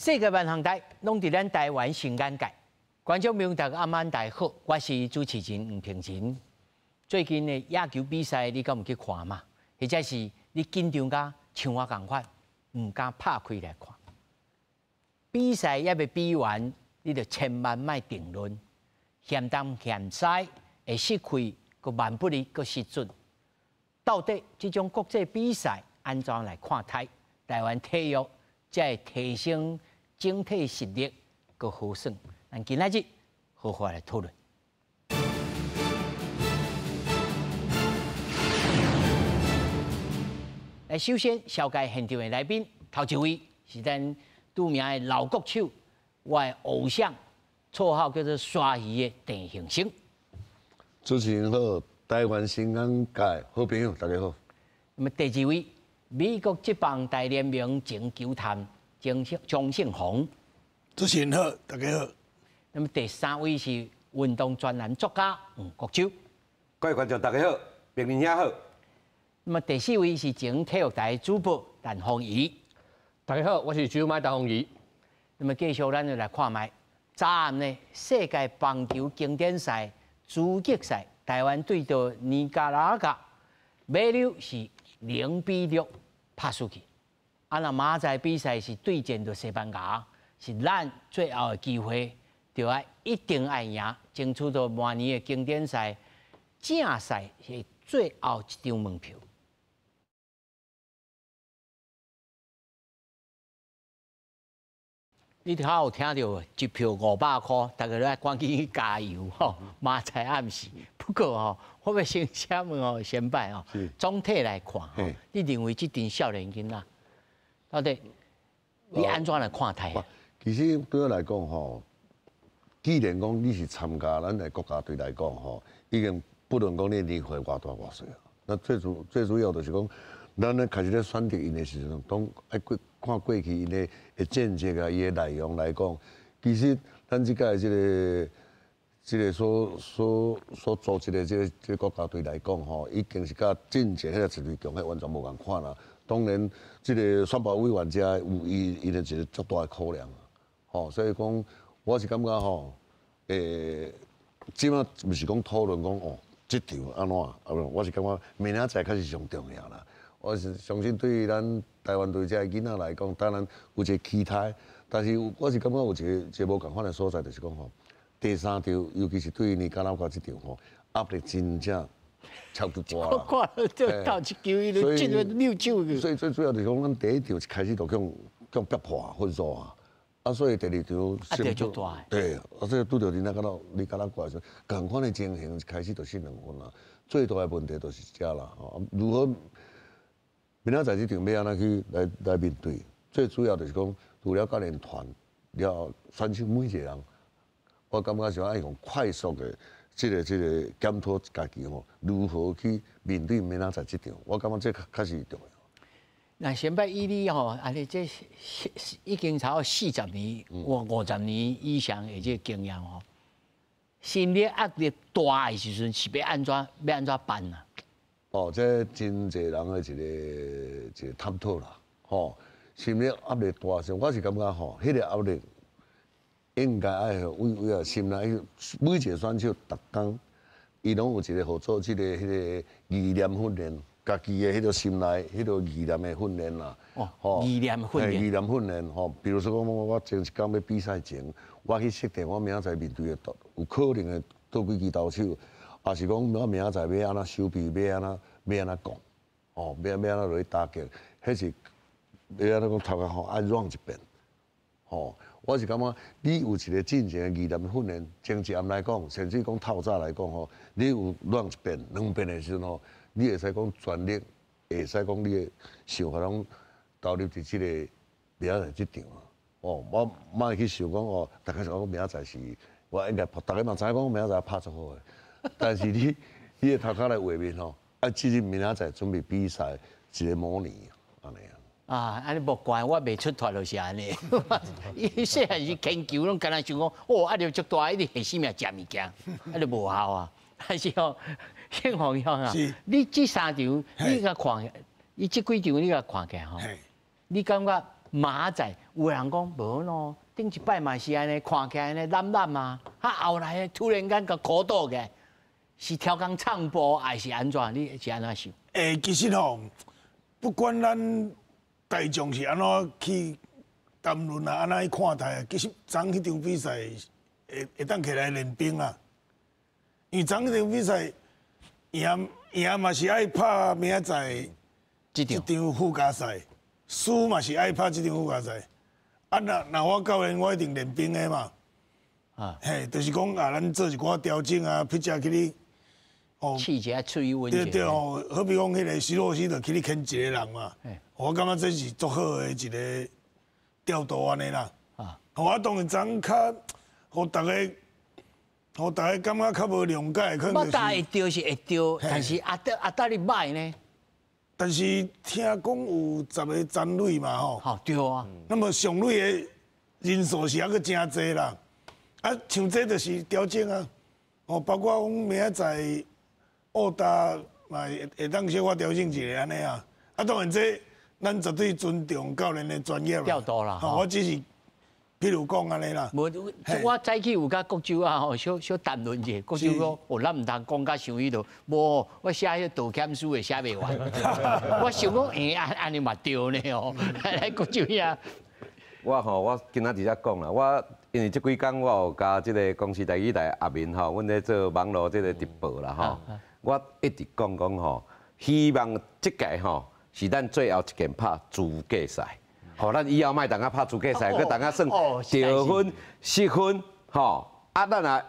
世界万航台拢伫咱台湾新眼界，观众朋友大家晚安，大家好，我是主持人黄平真。最近的野球比赛，你敢有去看嘛？或者是你紧张甲像我共款，唔敢拍开来看？比赛也未比完，你就千万莫定论，嫌东嫌西，会失去，佮万不利，佮失准。到底这种国际比赛安怎来看待？台湾体育才会提升整体实力，佮好耍。咱今仔日好好来讨论。来，首先绍介现场的来宾，头一位是咱著名的老国手，我的偶像，绰号叫做鲨鱼的陈幸生。主持人好，台湾新眼界好朋友大家好。那么第二位，美国职棒大联盟前球探钟胜宏。主持人好，大家好。那么第三位是运动专栏作家黄国洲。各位观众大家好，平年也好。那么第四位是前体育台主播陈凤仪。大家好，我是主麦陈凤仪。那么继续咱就来看卖，昨暗呢世界棒球经典赛资格赛，台湾对到尼加拉瓜，马六是0-6拍输去。那明仔比赛是对战到西班牙，是咱最后的机会，就要一定要赢，争取到明年的经典赛正赛是最后一张门票。你头有听到一票500块，大家都要赶紧去加油吼！明仔暗时，不过吼，我要先请问哦，先摆哦，总体来看吼，你认为这群少年囡仔到底你安怎来看待啊？其实对我来讲吼，既然讲你是参加咱的国家队来讲吼，已经不论讲你年岁偌大偌岁啊，那最主要就是讲，咱咧开始咧选择因的时阵，当爱看过去因的战绩啊，伊的内容来讲，其实咱即届这个所组织的这个国家队来讲吼，已经是甲进前迄个实力强，迄完全无共款啦。当然，这个选拔委员家有伊的一个足大的考量，吼，所以讲我是感觉吼，即马毋是讲讨论讲哦，这场安怎，我是感觉明仔载才是上重要啦。我是相信对于咱台湾队这囡仔来讲，当然有一个期待，但是我是感觉有一个无共款的所在，就是讲吼，第三场，尤其是对于尼加拉瓜这场吼，压力真正超级大啦。我看了就到一球，伊就进了6球去。所以最主要就是讲，咱第一场一开始就向逼破分数啊，所以第二场压力足大的。对，所以拄到尼加拉瓜的时候，共款的情形一开始就失2分啦。最大的问题就是这啦，如何？明仔载这场要安怎去来面对？最主要就是讲，除了教练团，了选手每一个人，我感觉是爱用快速的这个检讨家己吼，如何去面对明仔载这场？我感觉这较是重要。那先摆以你吼，安尼这已经超过40年、50年以上的这经验吼，心理压力大的时阵是要安怎办啊？哦，这真侪人的一个探讨啦，吼，心理压力大时，我是感觉吼，迄个压力应该爱为心内每一个选手，逐工伊拢有一个合作，迄个意念训练，家己的迄个心内迄个意念的训练啦。哦，意念训练。意念训练吼，比如说讲我前一天要比赛前，我去设定我明仔载面对的有可能的倒几支投手。也是讲，我明仔载要安怎收皮，要安怎讲，哦，要安怎落去打击，迄是要安怎讲头壳吼爱软一遍，吼，我是感觉你有一个进前的意念训练，前一暗来讲，甚至讲透早来讲吼，你有软一遍、2遍的时阵吼，你会使讲全力，会使讲你的想法拢投入伫这个明仔载这场啊，哦，我莫去想讲哦，大家想讲明仔载是，我应该大家嘛知影讲明仔载拍出好的。但是你的头壳来画面吼，进入明仔载准备比赛一个模拟安尼啊。安尼无怪我未出团就是安尼。伊细汉时研究拢敢若想讲，压力足大，一直下死命食物件，就无效啊。但是哦，幸好啊，你这3场你甲看，伊这几场你甲看起来吼，你感觉马仔，有人讲无咯，顶一摆嘛是安尼，看起来安尼懒懒嘛，后来突然间个苦倒个，是超工唱播还是安怎？你是安怎想？其实吼，不管咱大众是安怎去谈论啊，安怎去看待啊，其实昨迄场比赛会当起来练兵啦。因为昨迄场比赛赢嘛是爱拍明仔载这这场场附加赛，输嘛是爱拍这场附加赛。啊，那我教练我一定练兵的嘛。啊，嘿，就是讲啊，咱做一寡调整啊，或者去你哦，气一下吹温对对者。哦，好比讲迄个徐若曦就去你牵一个人嘛，我感觉这是足好的一个调度安尼啦。啊，我当然昨较，互大家感觉较无谅解，可能我就是。打会丢是会丢，但是阿德你歹呢？但是听讲有10个战垒嘛吼，好对啊，那么上垒的人数是还佫真济啦。啊，像这就是调整啊，哦，包括讲明仔载奥达嘛会当小可调整一下安尼啊。啊，当然这咱绝对尊重教练的专业啦。调度啦吼，我只是譬如讲安尼啦。无我早起有甲国州啊吼，小谈论者，国州讲，哦，咱唔通讲甲伤迄度，无我写迄道歉书会写袂完。我想讲，安尼嘛对呢哦，来国州呀。我今仔日才讲啦，我因为即几工我有甲即个公司台语台阿明吼，阮咧做网络即个直播啦吼，我一直讲吼，希望即届吼是咱最后一件拍资格赛，吼，咱以后莫当啊拍资格赛，佮当啊算得分、失分，吼，啊咱啊，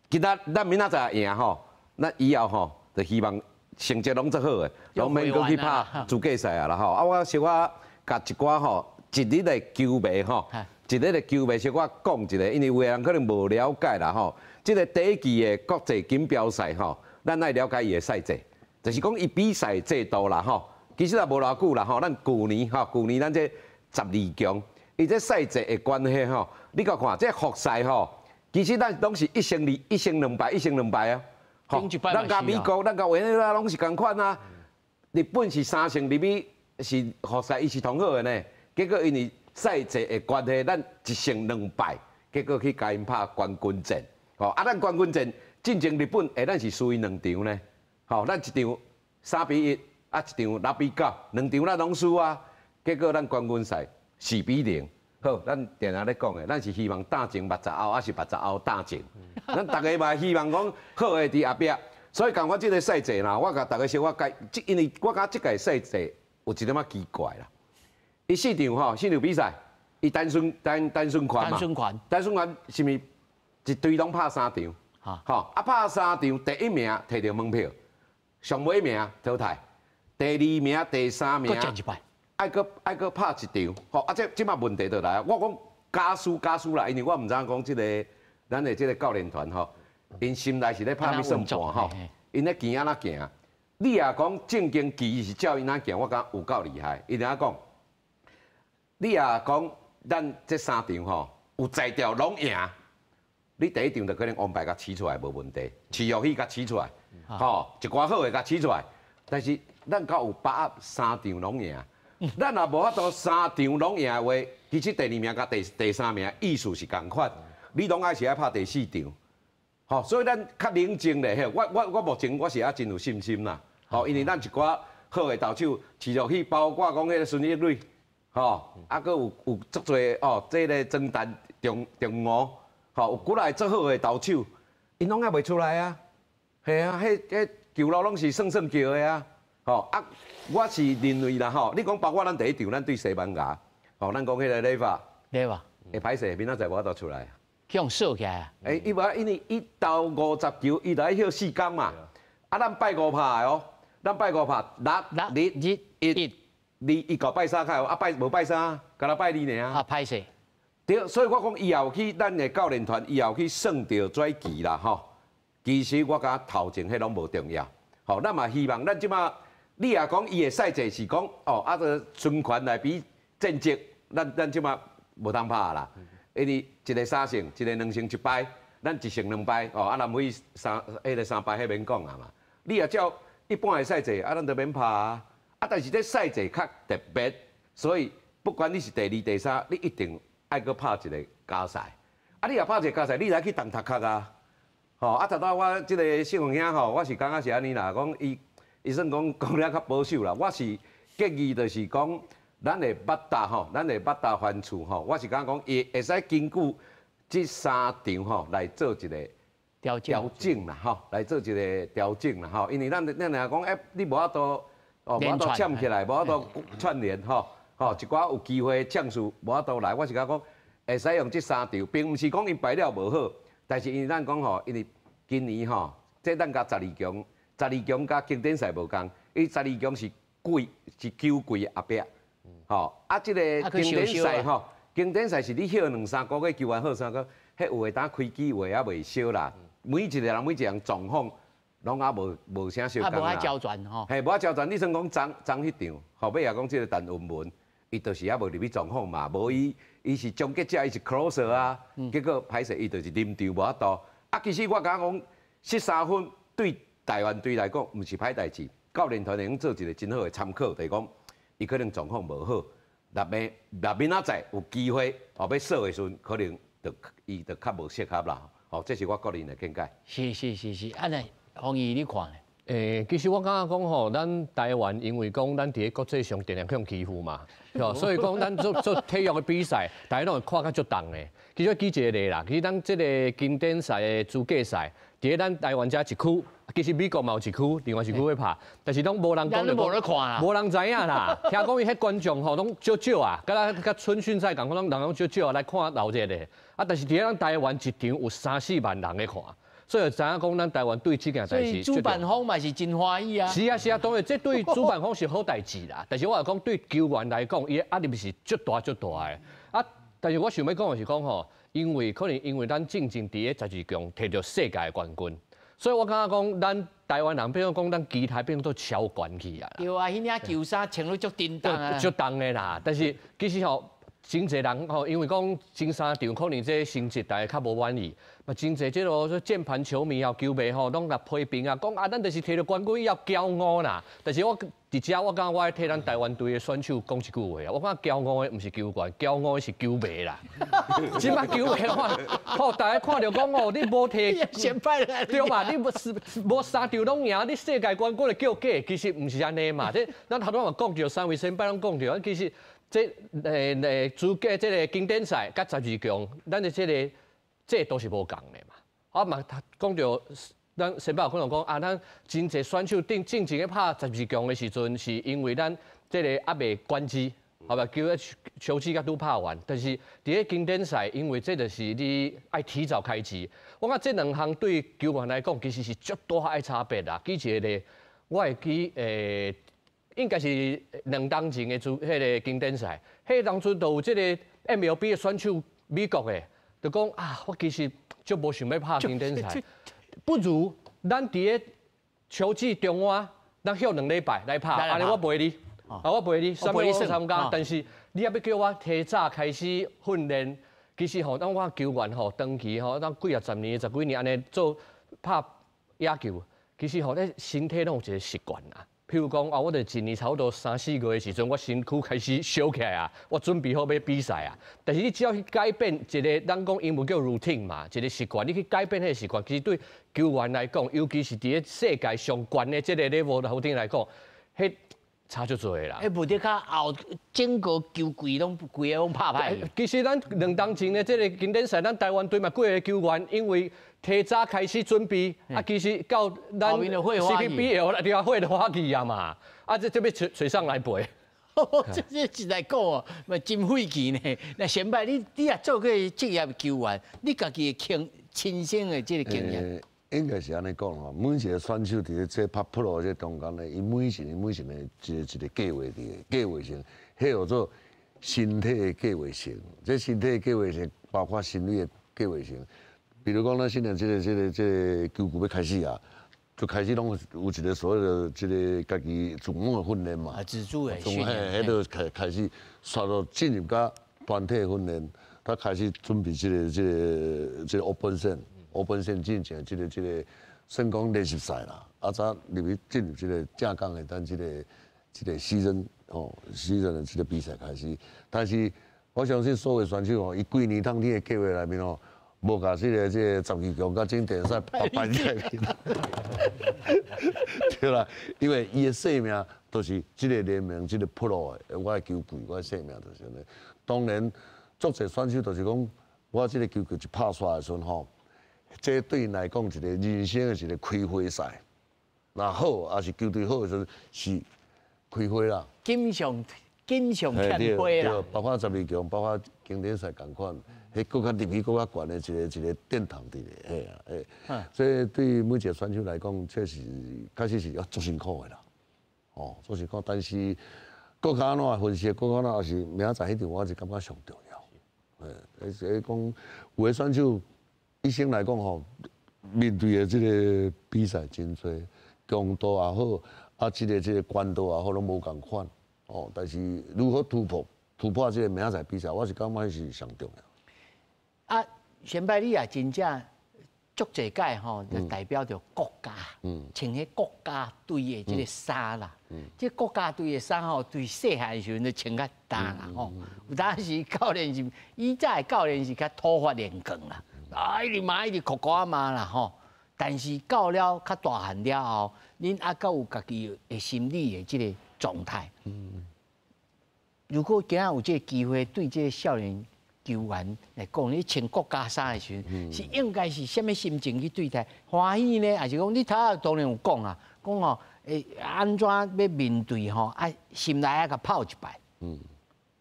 今仔咱明仔载赢吼，咱以后吼就希望成绩拢足好诶，拢免搁去拍资格赛啊啦吼，啊我小可甲一寡吼。一日的球迷吼，一日的球迷小可讲一下，因为有的人可能无了解啦吼。即个第一期的国际锦标赛吼，咱爱了解伊的赛制，就是讲伊比赛制度啦吼。其实也无偌久啦吼，咱旧年咱这12强，伊这赛制的关系吼，你甲看这复赛吼，其实咱拢是1胜2、1胜2败、1胜2败啊。吼，咱甲美国、咱甲委内瑞拉拢是共款啊。日本是3胜2比，是复赛伊是同好的呢。结果因为赛制的关系，咱1胜2败，结果去甲因拍冠军战。吼，啊，咱冠军战进前日本，咱是输因2场呢。吼，咱一场3比1，啊一场6比9，2场咱拢输啊。结果咱冠军赛4比0。好，咱定定咧讲的，咱是希望打前目十后，还是目十后打前。咱大家嘛希望讲好的伫后壁，所以讲我即个赛制啦，我甲大家小可解，因为我感觉即个赛制有一点仔奇怪啦。伊4场比赛，伊单顺款嘛，单顺款是咪一队拢拍3场？吼，啊拍3场，第一名摕到门票，上尾名淘汰，第2名、第3名，爱搁拍1场，吼，啊即马问题就来，我讲加输啦，因为我毋知影讲即个咱的即个教练团吼，因心内是咧拍咩算盘吼，因咧行安怎行？你也讲正经棋是照因安行，我感觉有够厉害，伊安讲。你也讲，咱这3场吼有才调拢赢，你第一场就可能安排甲起出来无问题，饲药去甲起出来，吼一寡好诶甲起出来，但是咱敢有把握3场拢赢，咱也无法度3场拢赢诶话，其实第2名甲第3名意思是共款，你拢爱是爱拍第4场，吼，所以咱较冷静咧，我目前我是也真有信心啦，吼，因为咱一寡好诶投手饲药去，包括讲迄个孙一蕊。吼，啊，搁有足侪哦，这个曾丹、中吴，吼，有几来足好的投手，因拢也袂出来啊。系啊，迄球路拢是算叫的啊。吼，啊，我是认为啦，吼，你讲包括咱第一场，咱对西班牙，吼，咱讲迄个雷法，会歹势，明仔载无法度出来。去用扫起来。因为伊投50球，伊就爱休4天嘛。啊，咱拜5拍的哦，咱拜5拍6、日、1。伊搞拜三开啊无拜三，干那拜2尔啊。歹势。对，所以我讲以后去咱的教练团以后去算着跩棋啦吼。其实我感觉头前迄拢无重要，吼，咱嘛希望咱即马你也讲伊的赛制是讲哦，啊个春权来比战绩，咱即马无通拍啦，因为一个3胜，一个2胜1败，咱1胜2败，哦，啊南非迄个3败迄免讲啊嘛。你也照一般的赛制，啊咱就免拍啊。啊，但是这赛制较特别，所以不管你是第二、第三，你一定爱搁拍一个加赛。啊，你若拍一个加赛，你来去动头壳啊。吼，啊，头我即个小凤兄吼，我是感觉是安尼啦，讲伊算讲了较保守啦。我是建议就是讲，咱的八大吼，咱的八大番处吼，我是感觉讲伊会使根据这3场吼来做一个调整啦，吼，来做一个调整啦，吼，因为咱若讲，你无法度无法度签起来，无法度串联吼，一寡有机会将士无法度来，我是感觉讲会使用这3场，并毋是讲因排了无好。但是因为咱讲吼，因为今年吼，即咱甲12强甲经典赛无共，伊12强是9季后壁，吼啊，即个经典赛吼，经典赛是你休2-3个月球员好3个，迄有诶当开机有诶也未烧啦，每一个人状况拢也无啥相共啦。无爱交转吼。嘿，无爱交转，你算讲昨迄场，后尾也讲即个陈文文，伊就是也无入去状况嘛，无伊是终结者，伊是 closer 啊，结果歹势伊就是临场无法度。啊，其实我感觉讲13分对台湾队来讲，毋是歹代志。教练团会用做一个真好的参考，就是讲伊可能状况无好，若明仔载有机会后要说的时阵，可能伊就较无适合啦。哦，这是我个人的见解。是，安尼洪毅你看呢？其实我感觉讲吼，咱台湾因为讲咱伫咧国际上定定向欺负嘛，所以讲咱做体育的比赛，大家拢会看较足重的。其实举一个例啦，其实咱即个经典赛的资格赛，伫咧咱台湾遮一区，其实美国嘛有一区，另外一区要拍，但是拢无人讲，无人知影啦。听讲伊迄观众吼拢少啊，甲春训赛共，人拢少来看闹热的。啊，但是伫咧咱台湾一场有3-4万人咧看。所以知影讲，咱台湾对这件代志，主办方嘛是真欢喜啊。是啊，当然这对主办方是好代志啦。但是我讲对球员来讲，伊压力是足大的啊。但是我想要讲的是讲吼，因为咱正伫咧12强摕到世界冠军，所以我感觉讲咱台湾人，比如讲咱期待变做超悬去啊。对啊，迄领球衫穿了足叮当啊。足重的啦，但是其实吼。真侪人吼，因为讲前3场可能这成绩大家较无满意，嘛真侪即落键盘球迷啊、球迷吼，拢来批评啊，讲咱就是摕到冠军要骄傲啦。但是我伫遮，我感觉我要替咱台湾队的选手讲一句话啊，我感觉骄傲的毋是球员，骄傲的是球迷啦。即摆球迷吼，大家看到讲哦，你无摕先败了，对嘛？你无3场拢赢，你世界冠军的叫假，其实毋是安尼嘛。这咱头拄嘛讲着3位先败拢讲着，其实。资格这个经典赛甲12强，咱的这都是无共的嘛。啊嘛，讲到咱先把可能讲啊，咱真侪选手正经咧拍12强的时阵，是因为咱这个还未关机，好吧？叫球季甲拄拍完，但是伫咧经典赛，因为这就是你爱提早开机。我讲这2项对球员来讲，其实是足大爱差别啦。举一个，我会记应该是2当前的迄个经典赛，迄当初都有即个 MLB 的选手，美国的，就讲啊，我其实就无想要拍经典赛，不如咱伫咧球季中晏，咱休2礼拜来拍，安尼我陪你，我陪你，啥物我参加，但是你也要叫我提早开始训练，其实吼，当我球员吼，长期吼，当几10年、10几年安尼做拍野球，其实吼，咧身体拢有一个习惯啦。譬如讲啊，我哋一年差不多3-4个月时阵，我身躯开始烧起来啊，我准备好要比赛啊。但是你只要去改变一个，咱讲英文叫 routine 嘛，一个习惯，你去改变迄个习惯，其实对球员来讲，尤其是伫咧世界上悬的这个 level 的 routine 来讲，迄差足多啦。无得较后整个球季拢规个拢拍歹。其实咱2当前的这个经典赛，咱台湾队嘛几个球员，因为提早开始准备，啊，其实到咱 CPBL 啦，对啊，会的花期啊嘛，啊，这要找上来陪。这实在讲哦，嘛真费气呢。那先摆你也做过职业球员，你家己的亲身的这个经验。应该是安尼讲吼，每一个选手伫咧这拍 pro 这中间咧，伊每一个的一个计划性，迄叫做身体的计划性。这身体的计划性包括心理的计划性。比如讲，咱现在这个球季要开始啊，就开始拢有一个所谓的这个家己自我的训练嘛。自主的训练。迄个开始刷到进入到团体训练，他开始准备这个 open 线进行这个算讲练习赛啦。啊，早入去进入这个正港的咱这个时阵的这个比赛开始，但是我相信所有选手哦，伊几年当天的计划内面哦，无甲这个12强甲经典赛摆在面，对啦，因为伊的生命都是这个联盟、这个 pro 的，我的球队、我的生命就是安尼。当然，足侪选手就是讲，我这个球队一拍出来的时阵吼，这对因来讲一个人生的一个开花赛。那好，也是球队好的时候是开花啦。锦上添花啦。包括12强，包括经典赛同款，迄更较入去更较悬的一个殿堂伫咧，所以对于每一个选手来讲，确实开始是要足辛苦的啦，足辛苦。但是国家安怎分析，国家安怎也是明仔载迄场，我是感觉上重要。所以讲，有的选手一生来讲吼，面对的这个比赛真多，强度也好，这个关度也好，拢无共款。但是如何突破这个明仔载比赛，我是感觉是上重要。先摆你也真正足侪届吼，就代表着国家，穿迄国家队的这个衫啦。这国家队的衫吼，对细汉的时阵就穿较大啦吼。有当时教练是以前的教练是较土法炼钢啦，一直骂一直哭瓜骂啦吼。但是到了较大汉了后，恁还有家己的心理的这个状态。如果今仔有这个机会，对这个少年球员来讲，你穿国家衫的时阵，是应该是什么心情去对待？欢喜呢，还是讲你头下当然有讲啊，讲哦，安怎要面对吼？心内甲泡一摆。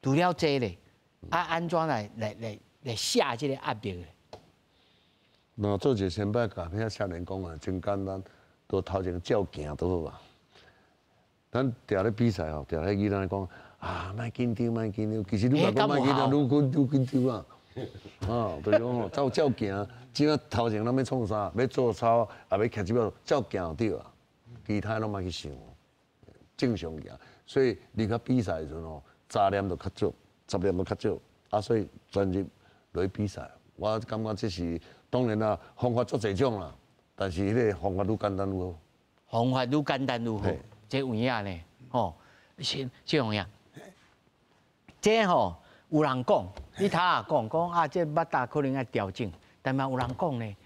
除了这咧，安怎来下这个压力咧？那做一个先摆甲遐少年讲啊，真简单，都头前照行都好啊。咱定咧比赛吼，定咧囡仔讲莫紧张，莫紧张。其实你若讲莫紧张，愈紧张啊。就是讲吼，照行，只要头前咱要创啥，要做操，也要徛这表，照行就对啊。其他拢莫去想，正常行。所以你较比赛的时阵吼，杂念就较少，10念就较少，所以专入落去比赛。我感觉这是当然啦，方法足侪种啦，但是迄个方法愈简单愈好。方法愈简单愈好，这有影呢，吼，这有影。这吼有人讲，你头下讲这捌大可能要调整，但嘛有人讲呢，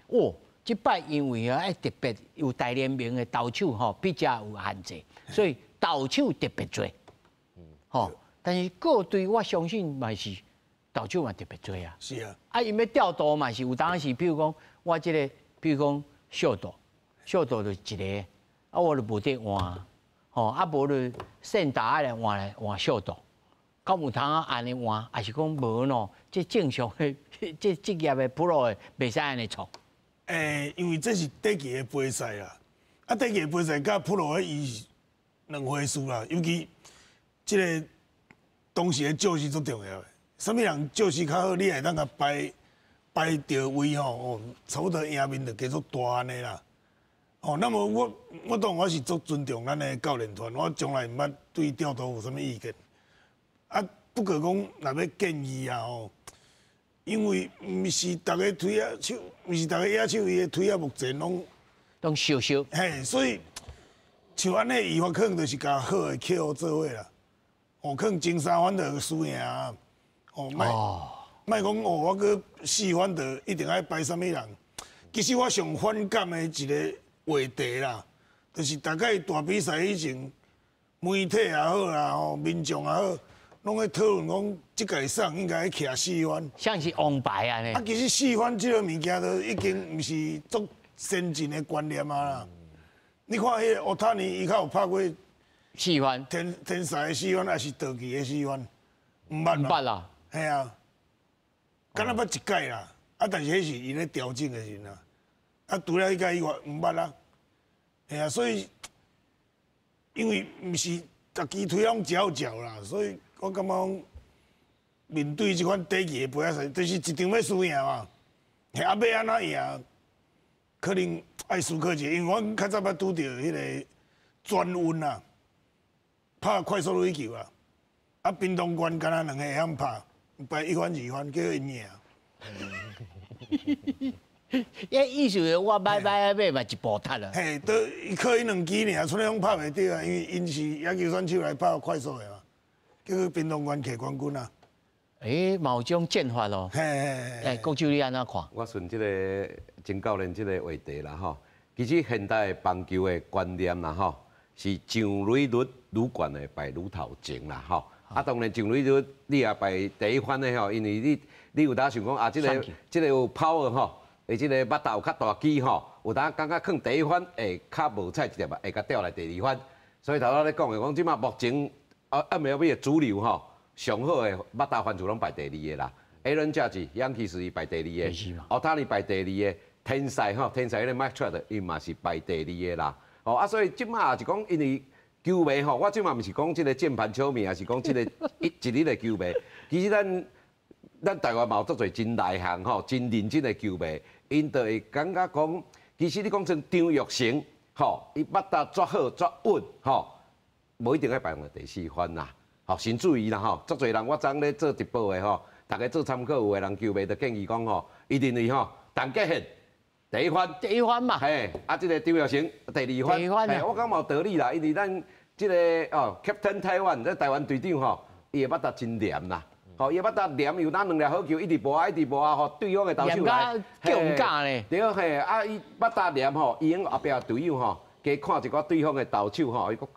这摆因为爱特别有大联盟的投手吼比较有限制，所以投手特别多，但是各队我相信嘛是投手嘛特别多啊。是啊。因要调度嘛是有当时，比如讲我这个，比如讲小度就一个，我就无得换，无就现打来换小度。敢有通安尼换，还是讲无喏？这正常的，这职业的 pro 的，袂使安尼创。因为这是短期的比赛啦，短期的比赛甲 pro 的伊两回事啦。尤其这个当时的教师最重要的，什么人教师较好，你会当甲摆到位吼，差不多赢面就加足大安尼啦。那么我当我是足尊重咱的教练团，我从来毋捌对调度有啥物意见。不过讲若要建议啊因为毋是逐个推啊手，毋是逐个野手伊的推啊目前拢烧，所以像安尼，伊发可能就是甲好的客户做伙啦，可能前三番就输赢啊，莫讲我搁4番就一定爱摆啥物人。其实我上反感的一个话题啦，就是大概大比赛以前。媒体也好啦，民众也好，拢在讨论讲，即届赏应该徛4番，像是王牌啊呢。其实4番这个物件都已经毋是足先进的观念啊啦。你看迄个奥塔尼，伊较有拍过4番，天才的4番，还是道奇的4番，毋捌啦。系啊，敢若捌一届啦，但是迄是伊咧调整的时阵除了迄届以外，毋捌啦。系啊，所以。因为毋是逐支推拢嚼啦，所以我感觉面对即款短期的比赛，就是一场要输赢嘛。要安怎赢，可能爱思考一下，因为我较早捌拄着迄个转运啊，拍快速垒球啊，屏东县敢若2个会晓拍1番2番，叫因赢。意思是我买嘛一步踢啦。嘿，都靠因2支尔，出来拢拍袂着啊，因为因是野球选手来拍快速的嘛。叫屏东县摕冠军啊。嘛有种剑法咯。嘿，国手你安怎看？我顺这个曾教练这个话题啦吼，其实现代棒球的观念啦吼，是上垒率愈悬的排愈头前啦吼。啊，当然上垒率你也排第一番的吼，因为你有当想讲啊，这个有power吼，而这个腹头有较大肌吼，有当感觉放第一番会较无菜一粒啊，会甲调来第二番。所以头仔咧讲的讲，即马目前MLB 的主流吼。上好的八大番薯拢排第二个啦 ，Aaron Judge、Yankees 排第二个，奥塔尼排第二个，天才吼，天才迄个 Mike Trout 伊嘛是排第二个啦。哦啊，所以即马也是讲，因为球迷吼，我即马毋是讲即个键盘球迷，也是讲即个一日的球迷。其实咱台湾嘛有足侪真内行吼，真认真的球迷，因就会感觉讲，其实你讲成张玉成吼，伊八大抓好抓稳吼，无一定要排到第四番啦。吼，先注意啦吼，足侪人我昨咧做直播的吼，大家做参考，有的人球迷就建议讲吼，一定是吼，陈杰宪第一番嘛，嘿，啊，这个张玉成第二番，嘿，我感觉有道理啦，因为咱这个Captain Taiwan 这台湾队长吼，伊个捌搭真黏啦，吼，伊捌搭黏又打两粒好球，一直无啊，吼，对方的投手来，强架咧，对嘿，啊，伊捌搭黏吼，伊用后壁队友吼，加看一寡对方的投手吼，伊讲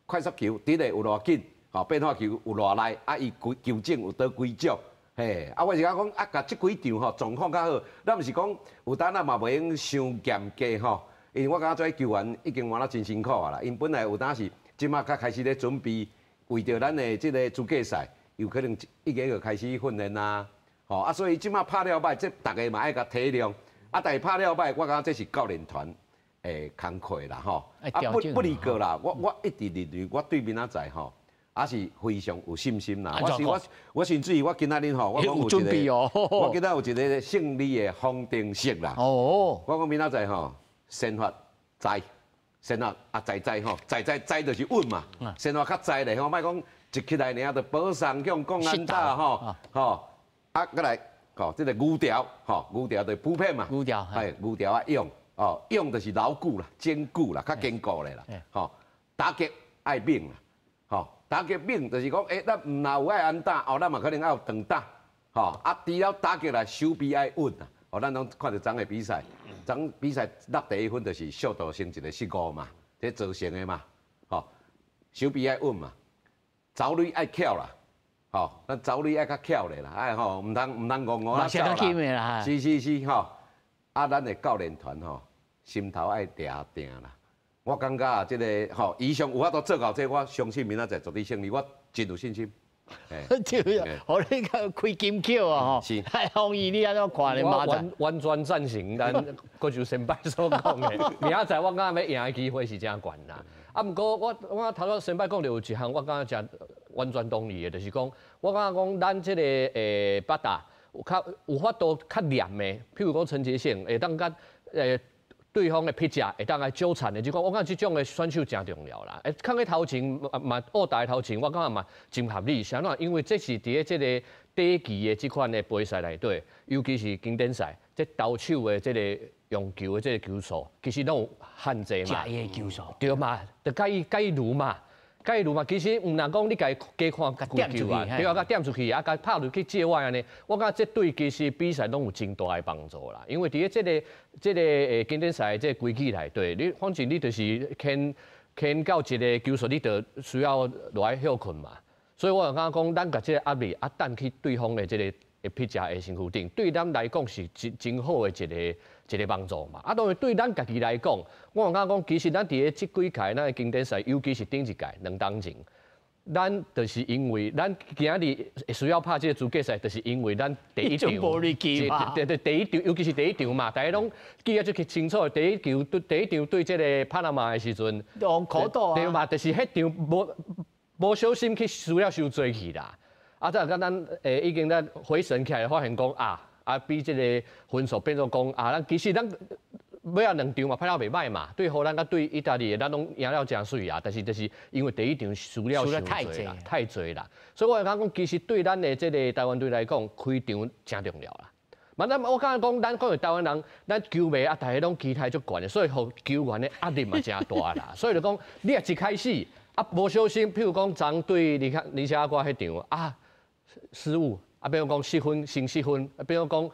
快速球伫咧有偌紧。吼，变化球有偌赖，啊，伊球种有倒几种，嘿，啊，我是讲啊，甲即几场吼状况较好，咱毋是讲有当咱嘛袂用伤严格吼，因为我感觉做球员已经玩了真辛苦啊啦，因本来有当是即马较开始咧准备，为着咱的即个资格赛，有可能一个个开始训练啊，吼，啊，所以即马拍了摆，即大家嘛爱甲体谅，啊，但是拍了摆，我感觉这是教练团诶工课啦，吼，啊，不离个啦，我一直认为我对面仔载吼。也是非常有信心啦！我甚至于我今仔日吼，我讲有一个，我今仔有一个胜利的方程式啦。哦，我讲明仔载吼，先发栽，先发啊栽吼，栽就是稳嘛。先发较栽咧吼，莫讲一起来尔就保送向公安打吼，啊，再来吼，这个牛条吼，牛条就普遍嘛。牛条，系牛条啊，用哦，用就是牢固啦，坚固啦，较坚固咧啦。吼，打击爱命啦，吼。打击命就是讲，咱唔若有爱安打，后咱嘛可能爱有长打，吼啊，除了打击来手臂爱稳啊，哦，咱拢看到昨个比赛，昨比赛落第一分就是速度成一个15嘛，这造成的嘛，吼手臂爱稳嘛，走垒爱巧啦，吼咱走垒爱较巧咧啦，哎吼，唔通戇啊走啦，是吼，啊，咱的教练团吼，心头爱定啦。我感觉啊，这个吼，以上有法度做到这，我相信明仔载绝对胜利，我真有信心。对啊，互你个开金口啊吼！是，洪毅你安怎看咧？我完全赞成咱郭就先摆所讲的，明仔载我感觉要赢的机会是真悬啦。啊，不过我头先先摆讲到有一项，我感觉真完全同意的，就是讲，我感觉讲咱这个八大有法度较黏的，譬如讲陈杰宪会当甲对方的pitch者会当来纠缠的，就讲我感觉这种的选手真重要啦。看个头前嘛，二大头前，我感觉嘛真合理。啥喏？因为这是伫个这个第一期的这款的比赛内底，尤其是经典赛，这投手的这个用球的这个球数，其实拢有限制嘛。假的球数。对嘛，就介如嘛。介入嘛，其实唔难讲，你家加看点球啊，对啊，甲点出去啊，甲拍入去界外安尼，我感觉这对其实比赛拢有真大的帮助啦。因为伫个这个经典赛这规矩内底，你反正你就是牵到一个球数，你就需要落来休困嘛。所以我感觉讲，咱甲这个压力啊，等去对方的这个pitch者的身躯顶，对咱来讲是真好的一个帮助嘛。啊，当然对咱家己来讲，我感觉讲，其实咱伫个这几届咱的经典赛，尤其是顶一届2当前，咱就是因为咱今日需要拍这个资格赛，就是因为咱第一场，第一场，尤其是第一场嘛，大家拢记得最清楚，第一场对这个巴拿马的时阵，对嘛，就是迄场无小心去输了受罪去啦。啊，再甲咱已经咱回神起来，发现讲比这个分数变做讲咱其实咱尾啊2场嘛，拍了袂歹嘛，对荷兰甲对意大利，咱拢赢了真水啊，但是就是因为第一场输了太侪啦，所以我感觉讲，其实对咱的这个台湾队来讲，开场真重要啦。嘛，我感觉讲，咱讲台湾人，咱球迷啊，大家拢期待足悬的，所以互球员的压力嘛真大啦。所以就讲，你也一开始。啊，无小心，譬如讲昨对李家瓜迄场啊失误，啊，比如讲失分，先失分，啊，比如讲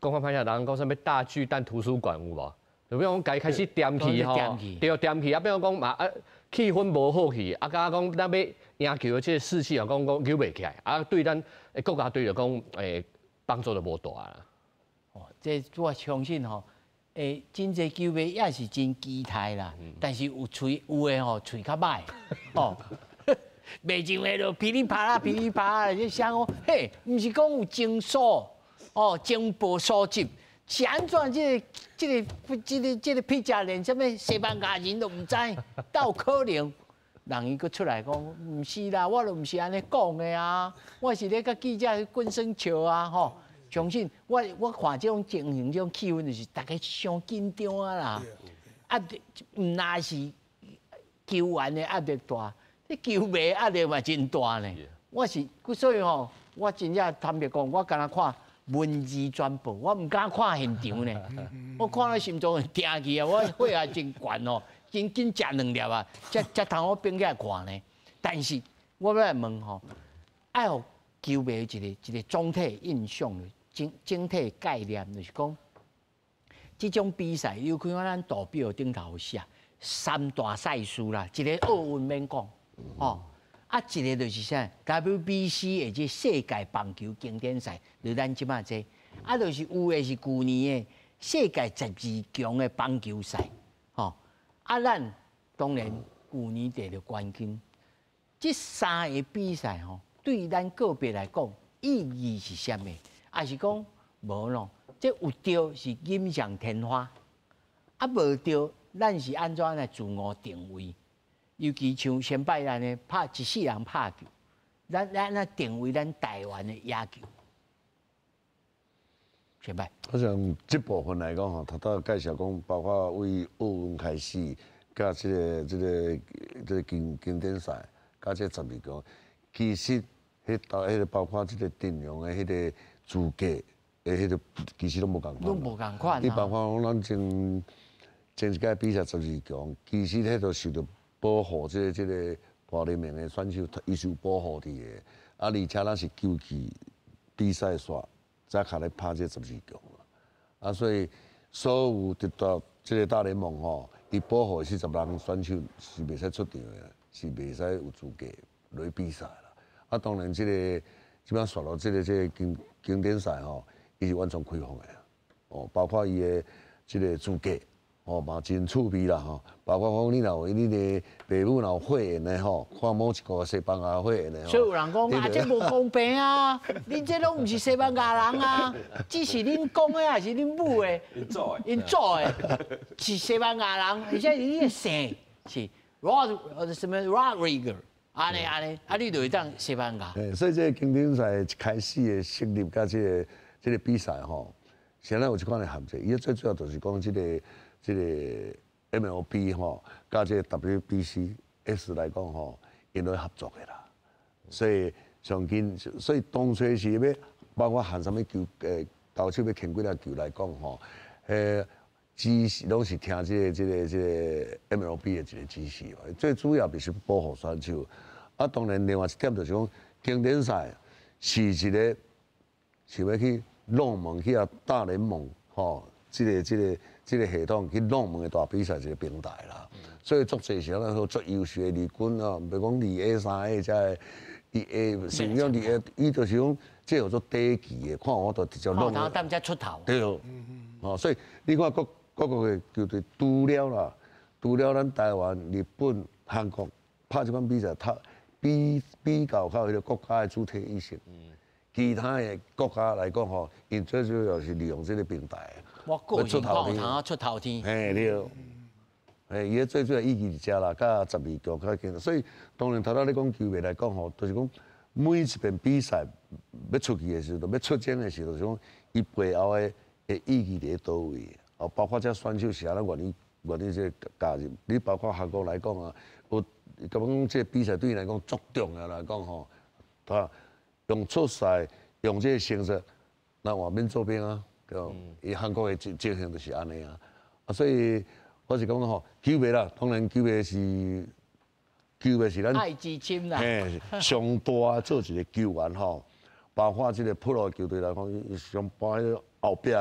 公开拍下人讲啥物大巨蛋图书馆有无？就比如讲家开始点起吼，对，点起啊，比如讲嘛啊气氛无好去，啊，甲讲咱要赢球的这个士气啊，讲扭袂起来，啊，对咱国家队就讲帮助就无大啦。哦，这我相信吼。真侪球迷也是真期待啦，但是有诶吼，喙较歹，哦，袂像迄落噼里啪啦噼里啪啦，即声讲，嘿，毋是讲有情愫，哦，情报收集，是安怎？这个披甲连什么西班牙人都毋知，倒有可能？人伊佫出来讲，毋是啦，我都毋是安尼讲的啊，我是咧甲记者滚生笑啊，吼。相信我看这种情形、这种气氛，就是大家伤紧张啊啦。压力唔那是球员的压力大，这球迷压力嘛真大呢。我是，所以吼，我真正坦白讲，我敢若看文字转播，我唔敢看现场呢。我看到心脏疼去啊，我血压真悬哦，紧食2粒啊，才通我并起来看呢。但是我要来问吼，爱互球迷一个总体印象。整体概念就是讲，这种比赛有看咱图表顶头写3大赛事啦，一个奥运免讲，哦，啊一个就是啥 WBC 的这世界棒球经典赛，就咱即马这，啊就是有的是去年的世界12强的棒球赛，吼，啊咱当然去年得了冠军，这3个比赛吼，对咱个别来讲意义是啥物？还是讲无咯？这有着是锦上添花，啊无着咱是安怎来自我定位？尤其像先摆咱的拍一世人拍球，咱定位咱台湾的野球。先摆。我想这部分来讲吼，头头介绍讲，包括为奥运开始，甲这个经典赛，甲这12强，其实迄个包括这个阵容的迄个。资格的迄个其实拢无共款，拢无共款。你包括讲咱前一届比赛12强，其实迄都受到保护，这个大联盟的选手，伊是有保护伫的。啊，而且咱是救起比赛线，才开来拍这12强啊，所以所有得到这个大联盟吼，伊保护40人选手是袂使出场的，是袂使有资格来比赛啦。啊，当然这个。基本上刷到这个经典赛吼，伊是完全开放的哦，包括伊的这个资格哦嘛真趣味啦吼，包括讲你若有你的父母若有会员的吼，看某一个西班牙会员的吼。所以有人讲啊，这无公平啊！恁这拢毋是西班牙人啊，只是恁公的还是恁母的？因做的，是西班牙人，而且你的姓是 Rodriguez。安尼，啊，你就会当西班牙。所以这个经典赛一开始的设立，甲这个比赛吼，现在有一款的限制。伊最主要就是讲这个 MLB 吼，甲这个 WBC 来讲吼，因来合作的啦。所以上紧，所以当初是要包括含什么球投手要牵几粒球来讲吼，指示拢是听这个 MLB 的一个指示。最主要就是保护选手。啊，当然，另外一点就是讲，经典赛是一个是要去弄门去啊大联盟吼，这个系统去弄门的大比赛一个平台啦。所以足侪时候，咱说足优秀的二军啊，比如讲2A、3A 才2A，甚至讲2A，伊就是讲这有做低级的，看我都直接弄。然后他们才出头。对哦，哦，所以你看各国的球队除了咱台湾、日本、韩国拍这款比赛，他比较靠迄个国家的主体意识，其他的国家来讲吼，因最主要是利用这个平台，我个人看出头天。嘿对，伊个最主要意义伫遮啦，甲12强较紧，所以当然头头你讲球迷来讲吼，就是讲每一遍比赛要出去的时候，要出征的时候，就是讲伊背后的意义伫倒位，哦，包括这选手是安怎愿意这加入，你包括韩国来讲啊，有。咁讲，这比赛对伊来讲足重要来讲吼，他用出赛用这个成绩，那外面做兵啊，对吧？伊韩国的情形就是安尼啊，所以我是讲吼，球迷啦，当然球迷是球的是咱爱之深啦。嘿，上大做一个球员吼，包括即个普罗球队来讲，上搬迄后壁一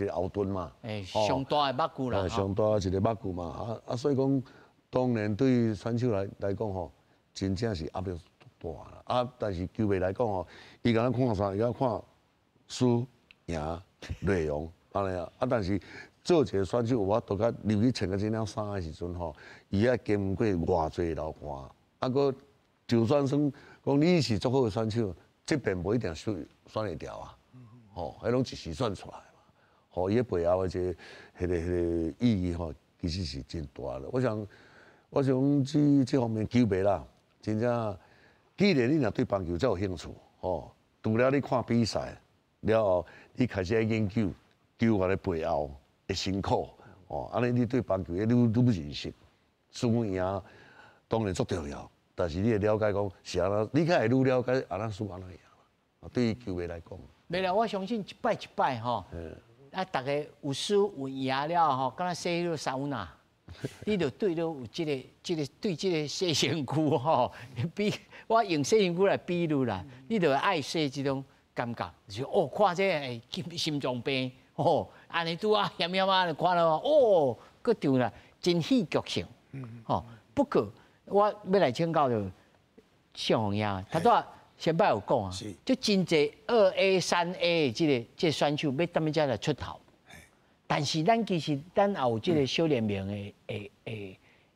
个后盾嘛。上大的目骨啦。上大一个目骨嘛，所以讲，当然对于选手来讲吼，真正是压力大啦。但是球迷来讲吼，伊甲咱看啥？伊甲看输赢内容安尼啊。但是做一个选手，我都甲入去穿个这领衫的时阵吼，伊啊经过偌济流汗，搁就算讲你是足好的选手，这边无一定选会掉啊。迄拢一时选出来嘛。伊背后的迄个意义吼，其实是真大的。我想这方面球迷啦，真正，既然你若对棒球这有兴趣，除了你看比赛了后，你开始研究球员的背后的辛苦，安尼你对棒球愈认识，输赢当然足重要，但是你会了解讲是安怎，你较会愈了解安怎输安怎赢。对于球迷来讲，没啦，我相信一摆吼，大家有输有赢了吼，敢若洗迄个桑拿，你着对着有对这个洗身躯吼，比我用洗身躯来比喻啦，你着爱洗这种感觉，就看这心脏病安尼拄啊险险啊，看到佫对啦，真戏剧性，不过我要来请教着向宏爷，他都先摆有讲啊，就真侪2A、3A 的这个选手要踮遮来出头，但是其实也有这个小联盟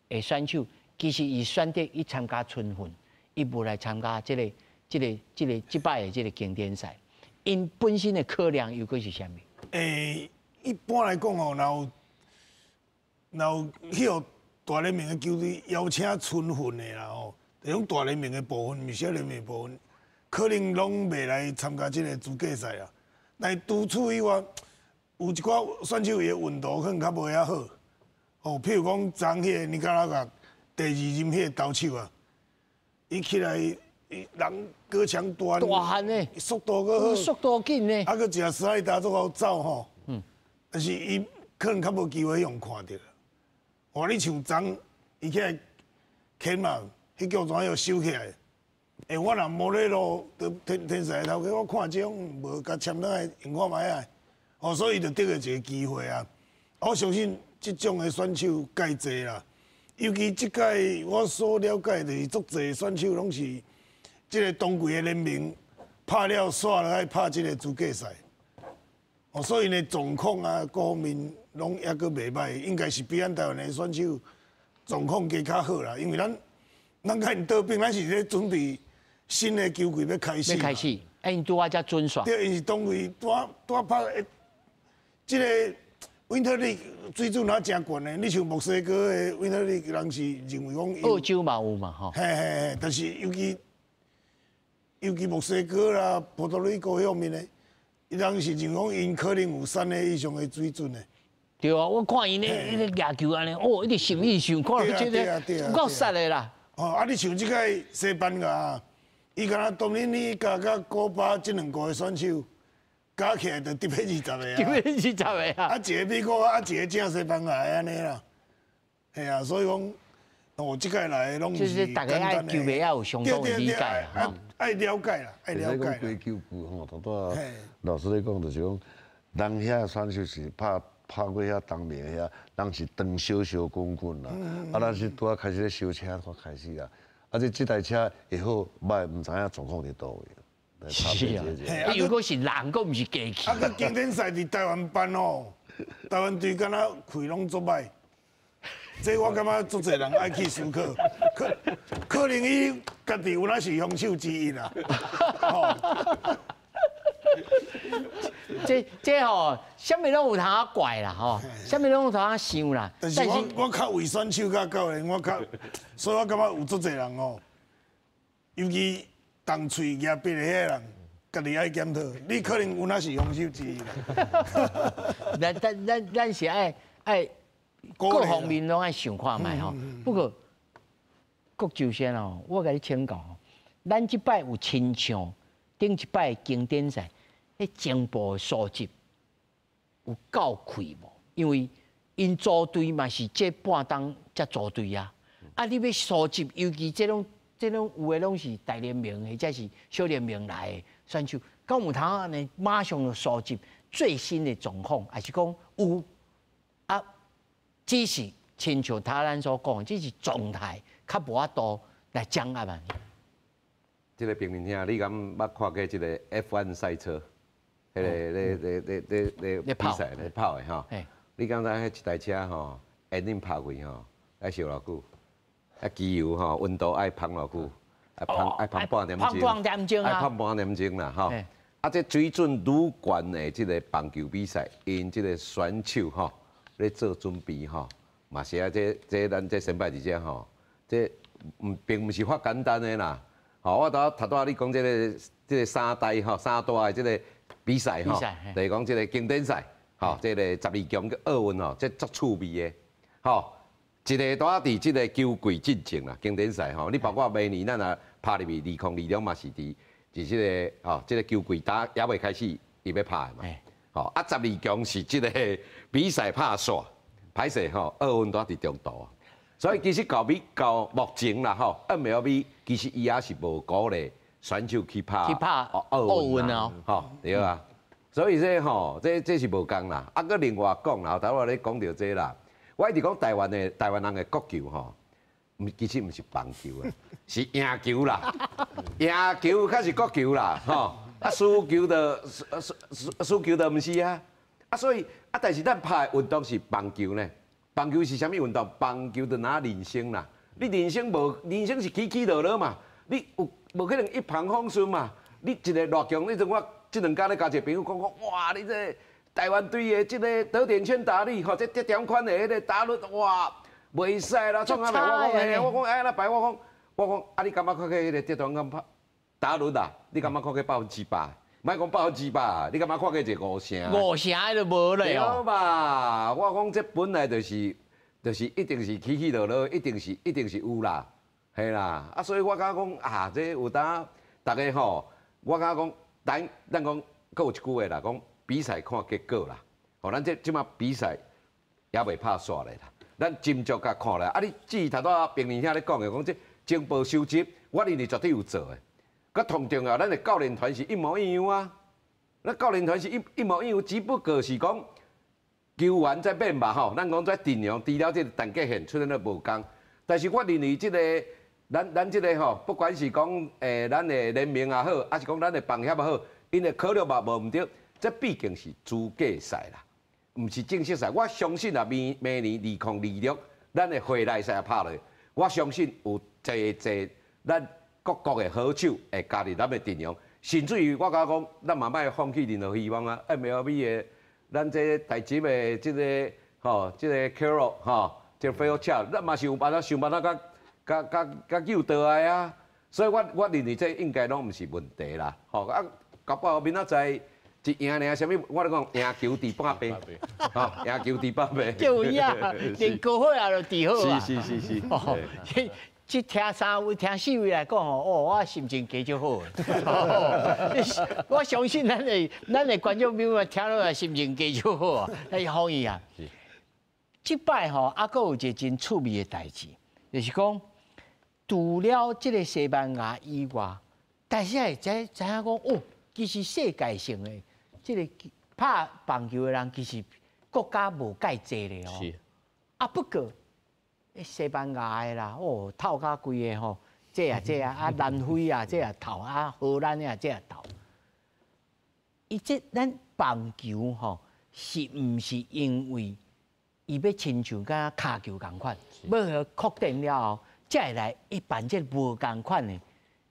的选手，其实伊选择伊参加春训，伊无来参加这摆的这个经典赛，因本身的考量又佫是啥物？一般来讲哦，若有迄个大联盟的球队邀请春训的啦吼，这种大联盟的部分，毋是小联盟的部分。可能拢袂来参加这个资格赛啊，但除此以外，有一寡选手伊的运动可能较无遐好。譬如讲昨迄个尼加拉瓜第2任迄个投手啊，伊起来人高强大汉呢，速度佫好，速度紧呢，佫一下斯拉达足好走吼。但是伊可能较无机会用看到。你像昨伊起来牵嘛，迄脚怎又收起来？我若摩雷罗天使头家，我看这种无甲签落来用看卖啊，所以就得个一个机会啊。我相信这种的选手介济啦，尤其这届我所了解的，足济选手拢是这个当季的联盟拍了煞了，爱拍这个资格赛。所以呢，状况啊，各方面拢还阁袂歹，应该是比咱台湾的选手状况加较好啦，因为咱较因倒兵，咱是咧准备。新的球季要开始。要开始，因拄啊才准爽。对，因是当季拄拍，即个 Winter League 水准也真悬的。你像墨西哥的 Winter League，人是认为讲。澳洲嘛有嘛吼。嘿，但是尤其墨西哥啦、波多黎各迄方面的，人是认为讲因可能有3A 以上的水准的。对啊，我看因迄个野球安尼，一直想伊想，看了觉得够杀的啦。你像即个西班牙。伊敢若当年你加古巴这2个选手加起来就120个啊，120个啊，一个美国一个正西班牙安尼啦，系啊，所以讲，即届来拢是大家爱球迷要有相当的理解啊，爱了解啦，爱了解。规球部吼，头老师咧讲就是讲，人遐选手是拍过遐当面遐，人是长小滚滚啦，咱是拄开始咧修车才开始啊。这台车会好歹，唔知影状况伫倒位。是啊，如果是人，佫唔是机器。个经典赛伫台湾办哦，台湾队敢若开拢足歹，这我感觉足侪人爱去思考，可能伊家己有那是凶手之一啦。这吼，啥物拢有通啊怪啦吼，啥物拢有通啊想啦。但是我较为选手甲教练，所以我感觉有足侪人哦，尤其动喙夹鼻的迄个人，家己爱检讨，你可能有那是凶手之一啦。咱是爱各方面拢爱想看卖吼。不过国球先哦，我甲你请教，咱即摆有亲像顶一摆经典赛。迄进步的素质有够快无？因为因组队嘛是这半冬才组队啊，啊，你要收集，尤其这种有的拢是大联盟或者是小联盟来的选手，敢有通安尼马上就收集最新的状况，还是讲有啊？只是亲像咱所讲，只是状态较无法度来掌握嘛。这个平民兄，你敢捌看过这个 F1 赛车？迄个比赛咧跑的吼。你敢知迄一台车吼，引擎拍开吼，爱烧偌久？啊，机油吼，温度爱芳偌久？爱芳半点钟。芳半点钟啊！爱芳半点钟啦吼。啊，这水准愈悬的这个棒球比赛，因这个选手吼咧做准备吼，嘛是啊，这咱这先摆伫遮吼，这并不是发简单的啦。吼，我头拄你讲这个三大的这个比赛吼，就是讲这个经典赛，吼，这个12强嘅奥运吼，这足趣味的，吼，一个拄伫这个球季进程啦，经典赛吼，你包括明年咱也拍入去2022嘛是伫这个吼，这个球季打也未开始，伊要拍的嘛，吼，啊12强是这个比赛拍煞，歹势吼，奥运都伫中途啊，所以其实到目前啦吼 ，MLB 其实伊也是无鼓励选手去拍奥运啊，吼对啊，所以这吼这是无共啦，啊，搁另外讲啦，头我咧讲到这啦，我一直讲台湾人的国球吼。其實唔是棒球啊，是贏球啦，贏球較是國球啦，吼，啊輸球就唔是啊，啊所以啊，但是咱拍的運動是棒球呢，棒球是啥物運動？棒球就拿人生啦，你人生無，人生是起起落落嘛，你有無可能一帆風順嘛？你一個偌強，你像我這兩天咧，交一個朋友講，哇，你這台灣隊的這個得點圈打率，吼，這點款的迄個打率，哇！袂使啦，創啊袂！我講哎，那擺我講啊，你感覺看起迄個這段咁打率啊？你感覺看起100%？莫講100%，你感覺看起就5成？5成就無咧哦。對嘛？我講這本來就是一定是起起落落，一定是有啦，係啦。啊，所以我感覺講啊，這有當大家吼，我感覺講咱講閣有一句話啦，講比賽看結果啦。吼，咱即馬比賽也未拍煞咧啦。咱斟酌甲看咧，啊！你至於頭拄平年兄咧講嘅，講即情報收集，我認為絕對有做嘅。佮同重要，咱嘅教練團是一模一樣啊。咱教練團是一模一樣，只不過是講球員在變吧吼。咱講在陣容，除了即個陳傑憲出現咧無共，但是我認為即個咱即個吼，不管是講咱嘅聯盟也好，還是講咱嘅棒協也好，因嘅考慮嘛無毋對，這畢竟是資格賽啦。唔是正式賽，我相信啊，明年2026，咱的回來賽拍落，我相信有濟咱各國的好手會加入咱的陣容，甚至於我甲講，咱嘛莫放棄任何希望啊 ！MLB 的咱這台級的這個吼，這個 Carroll 吼，這個 Fairchild，咱嘛是有辦法想辦法甲救倒來啊！所以我認為這應該攏唔是問題啦，吼啊，搞不好明仔載。一贏爾，啥物？我咧講贏球第8倍，吼，贏球第8倍。就呀，連高好也都第好啊。是。哦，即聽3位、聽4位來講哦，我心情加足好。我相信咱的觀眾朋友聽落來心情加足好啊，哎，歡迎啊。即擺吼，還佫有一個真趣味的代誌，就是講除了即個西班牙以外，但是會知影講哦，其實世界性的。即個拍棒球的人其實國家無介濟咧哦。是。啊，不過西班牙的啦，哦，透甲規個吼，這啊，南非啊，這也透啊，荷蘭啊，這也透。伊這咱棒球吼，是毋是因為伊要親像甲骹球共款，要互確定了後，才會來一辦這無共款的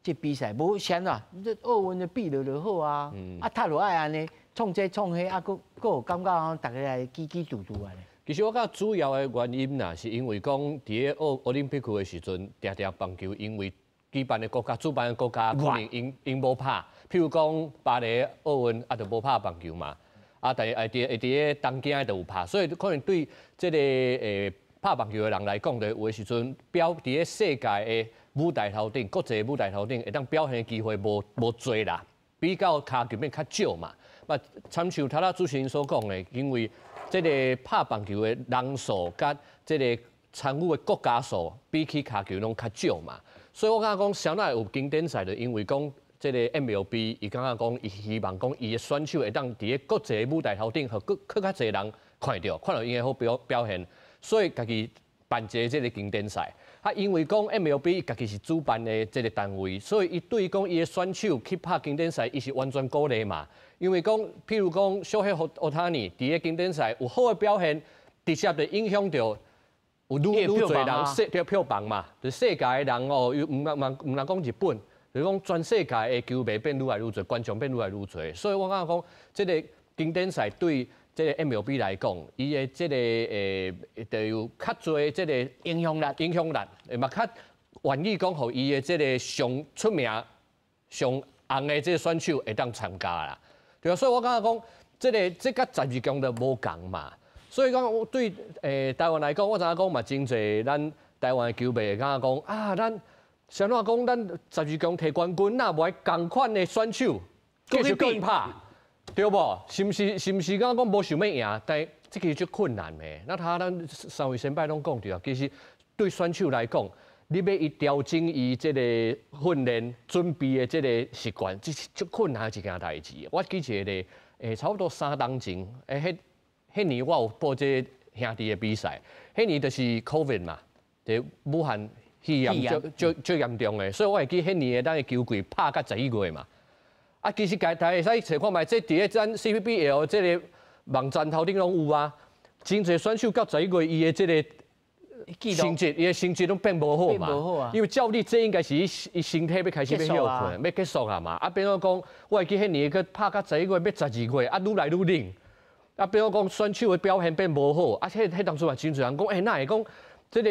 這比賽，無啥啦，這奧運的比落就好啊，啊，他就愛安尼。創這創迄，啊，佫有感覺吼，大家來支支拄拄啊咧。其實我覺得主要的原因啦，是因為講佇個奧林匹克的時陣，常棒球因為舉辦的國家、主辦的國家可能因無拍，譬如講巴黎奧運啊，就無拍棒球嘛，啊，但係佇個東京就有拍，所以可能對這個拍棒球的人來講，就有的時陣表佇個世界的舞台頭頂、國際舞台頭頂，會當表現的機會無多啦，比較骹球變較少嘛。嘛，參照頭主持人所講的，因為這個拍棒球的人數甲這個参与的国家数比起卡球拢较少嘛，所以我感觉讲，谁那有经典赛，就因为讲这个 MLB， 伊感觉讲，伊希望讲伊的选手会当伫个国际舞台头顶，互更较侪人看到伊的好表现，所以家己办一个这个经典赛。啊，因为讲 MLB 家己是主办的这个单位，所以伊对讲伊的选手去拍经典赛，伊是完全鼓励嘛。因为讲，譬如讲小黑奥塔尼伫个经典赛有好的表现，直接就影响到有愈侪人得票房嘛。就世界的人哦，又唔能讲日本，就是讲全世界的球迷变愈来愈侪，观众变愈来愈侪。所以我感觉讲，这个经典赛对这个 MLB 来讲，伊的这个就有较侪这个影响力，嘛较愿意讲，互伊的这个上出名、上红的这个选手会当参加啦。对啊，所以我感觉讲，这甲12强就无共嘛。所以讲，对台湾来讲，我知影讲嘛，真侪咱台湾的球迷会感觉讲啊，咱像怎讲，咱12强摕冠军，那无共款的选手继续跟拍，对无？是毋是讲无想要赢？但这个就困难的。那咱三位先辈拢讲着，其实对选手来讲，你要伊调整伊这个训练准备的这个习惯，这是足困难的一件代志。我记一个差不多3冬前，迄年我有报这兄弟的比赛，迄年就是 COVID 嘛，就武汉肺炎最严重的，所以我会记迄年的咱的球季拍到11月嘛。啊，其实大家会使找看卖，这伫咧咱 CPBL 这个网站头顶拢有啊，真侪选手到11月伊的这个成绩，伊的成绩拢变无好嘛。因为照理这应该是伊身体要开始要休困，要结束啊嘛。啊，变做讲，我会记迄年去拍到11月，要12月，啊，愈来愈冷。啊，比如讲选手的表现变无好，啊，迄当初嘛真侪人讲，哪会讲，这个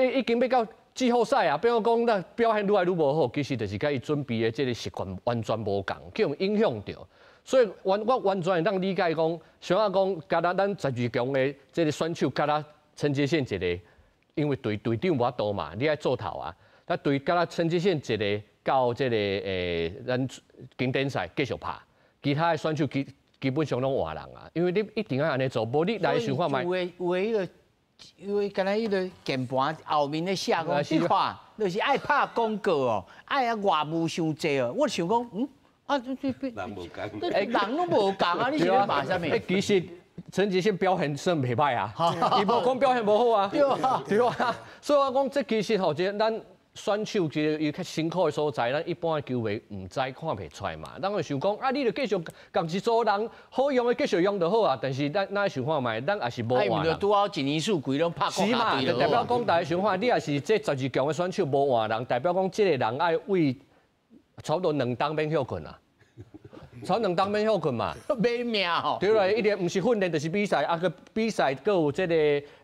已经要到季后赛啊，比如讲咱表现愈来愈无好，其实就是甲伊准备的这个习惯完全无共，叫人影响到。所以我完全会当理解讲，像讲，甲咱12强的这个选手，甲咱陈杰宪一个，因为队长无法度嘛，你爱做头啊，甲咱陈杰宪一个到这个咱经典赛继续拍，其他的选手基本上拢换人啊，因为你一定要安尼做，无你来想看卖。有诶，敢若迄个键盘后面咧写讲，你看，就是爱拍广告哦，爱外务伤济哦。我想讲，人无共，人拢无共啊，你是咧骂啥物？其实陈杰宪表现算袂歹啊，伊无讲表现无好啊，对啊，所以我讲这其实吼，咱选手其实伊较辛苦的所在，咱一般的球迷唔知看袂出来嘛。咱会想讲啊，你就继续共一组人好用的继续用就好啊。但是咱想看卖，咱也是无换人。拄好一年四季拢拍国家队就代表讲大家想看，你也是这12强的选手无换人，代表讲这个人爱为差不多2冬免休困啊。差2冬免休困嘛，没命吼。对啦，一定唔是训练，就是比赛，啊个比赛，搁有这个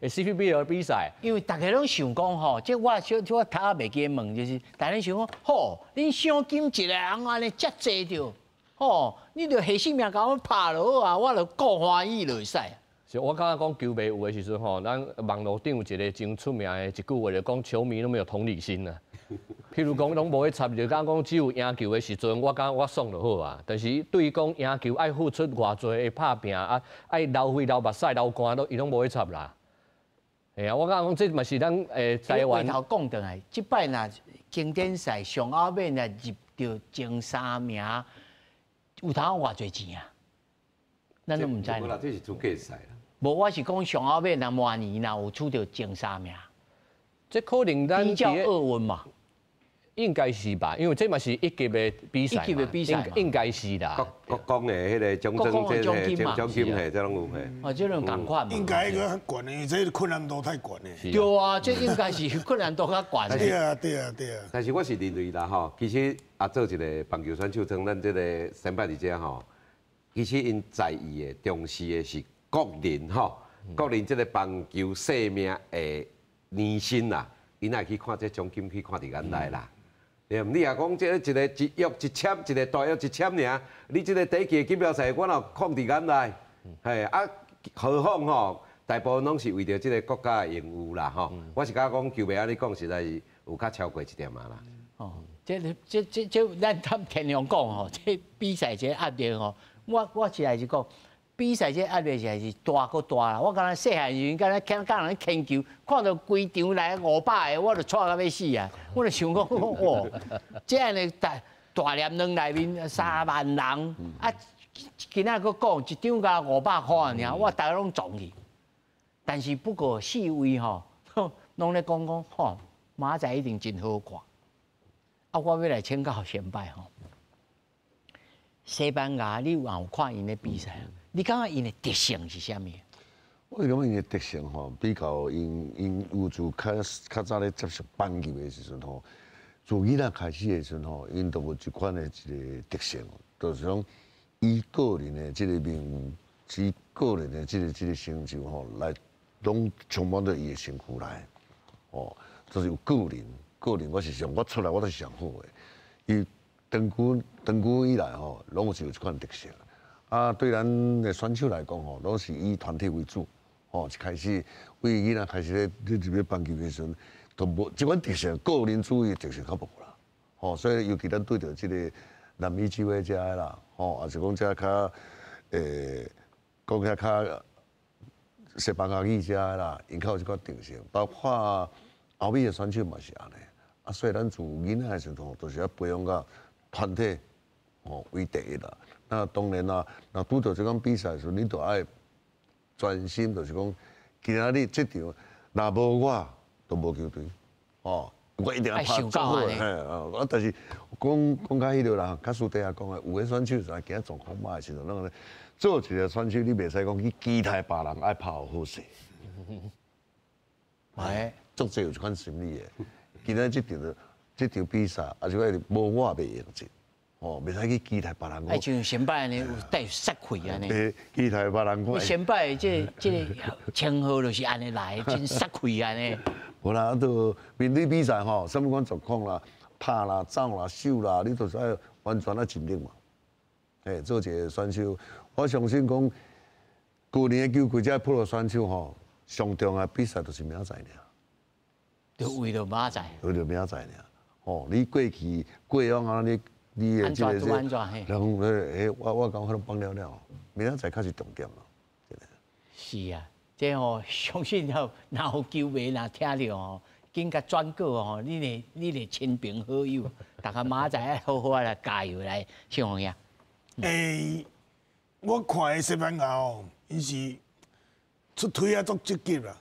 CPBL 比赛。因为大家拢想讲吼，即我头仔袂记问，就是大家想讲，吼，恁赏金一个人安尼遮济着，吼，你着下性命甲我拍落好啊，我着够欢喜落使。是我感觉讲球迷有的时阵吼，咱网络顶有一个真出名的一句话，就讲球迷拢没有同理心啊。譬如讲，拢无去插，就讲只有赢球的时阵，我讲我爽就好啊。但是对于讲赢球爱付出偌济的拍拼啊，爱流血、流目屎、流汗，伊拢无去插啦。哎啊，我讲这嘛是咱台湾。回头讲倒来，即摆若经典赛上后面若入到前3名，有通偌济钱啊？咱都唔知。无啦，这是资格赛啦。无，我是讲上后面若明年若有出到前3名，这可能咱比较奥运嘛。应该是吧，因为这嘛是一级的比赛嘛，应该是啦。国光的迄个奖章，这奖金嘿，这拢有嘿。哦，这种共款嘛。应该个较悬的，这困难度太悬的。对啊，这应该是困难度较悬。对啊。但是我是认为啦吼，其实做一个棒球选手，像咱这个先摆伫遮吼，其实因在意的、重视的是国人吼，国人这个棒球生命的年薪啦，因爱去看这奖金，去看伫眼内啦。对，你也讲这一个一约一签，一个大约一签尔，你这个第一期锦标赛我若放伫眼内，嘿啊，何况吼，大部分拢是为着这个国家的荣誉啦吼。我是感觉讲球迷安尼讲，实在是有较超过一点嘛啦。哦，这咱天天阳讲吼，这比赛这压力吼，我实在是讲，比赛这压力实在是大个大啦！我感觉细汉时阵，敢若人牵球，看到规场来500个，我就喘到要死啊！我就想讲，哇，这样的大联盟内面3万人，啊，今仔佫讲一张加500块尔，我大家拢中去。但是不过四位吼，拢咧讲吼，马仔一定真好看。啊，我要来请教先摆吼，西班牙你有看因咧比赛？你感觉因的特性是啥物？我感觉因的特性吼，比较因有自较早咧接触棒球的时阵吼，自囡仔开始的时阵吼，因都有一款的一个特性，就是讲以个人的这个名誉，以个人的这个成就吼，来拢充满到伊的身躯内，哦，就是有个人我是上我出来我都是上好的，伊长久以来吼，拢有一款特性。啊，对咱的选手来讲吼，拢是以团体为主，吼，一开始为囡仔开始咧入咧棒球的时阵，都无即款特性，个人主义特性较无啦，吼，所以尤其咱对着即个南美洲的遮个啦，吼，也是讲遮较讲遐较西班牙语遮个啦，因较有即款特性，包括欧美的选手嘛是安尼，啊，所以咱自囡仔的时阵吼，都是要培养到团体吼为第一啦。那当然啦，那拄到这种比赛的时候，你就爱专心，就是讲今仔日这场，若无我，都无球队，哦，我一定要拍做好，嘿，啊，但是讲较迄落啦，较私底下讲的，有个选手就今状况歹的时阵，咱做一个选手，你袂使讲去期待别人爱拍好势，哎，足侪有一款心理的，今仔这场比赛，啊，就讲无我袂赢进。哦，袂使去期待别人。哎，像先摆安尼有带有杀气安尼。期待别人你先摆这个称号就是安尼来，真杀气安尼。无啦，都面对比赛吼，什么款状况啦，拍啦、走啦、手啦，你都是要完全啊尽力嘛。哎，做一个选手，我相信讲，旧年的球季这普罗选手吼，上重要比赛就是明仔载尔。就为了明仔载。为了明仔载尔，哦，你过去过往啊你的这个人，我讲可能帮了了，明仔载较是重点咯。是啊，这吼相信吼，若有球迷若听着吼，紧甲转告吼，你的亲朋好友，大家明仔载爱好好来加油来，庆红呀。我看的西班牙哦，因是出腿啊足积极啦，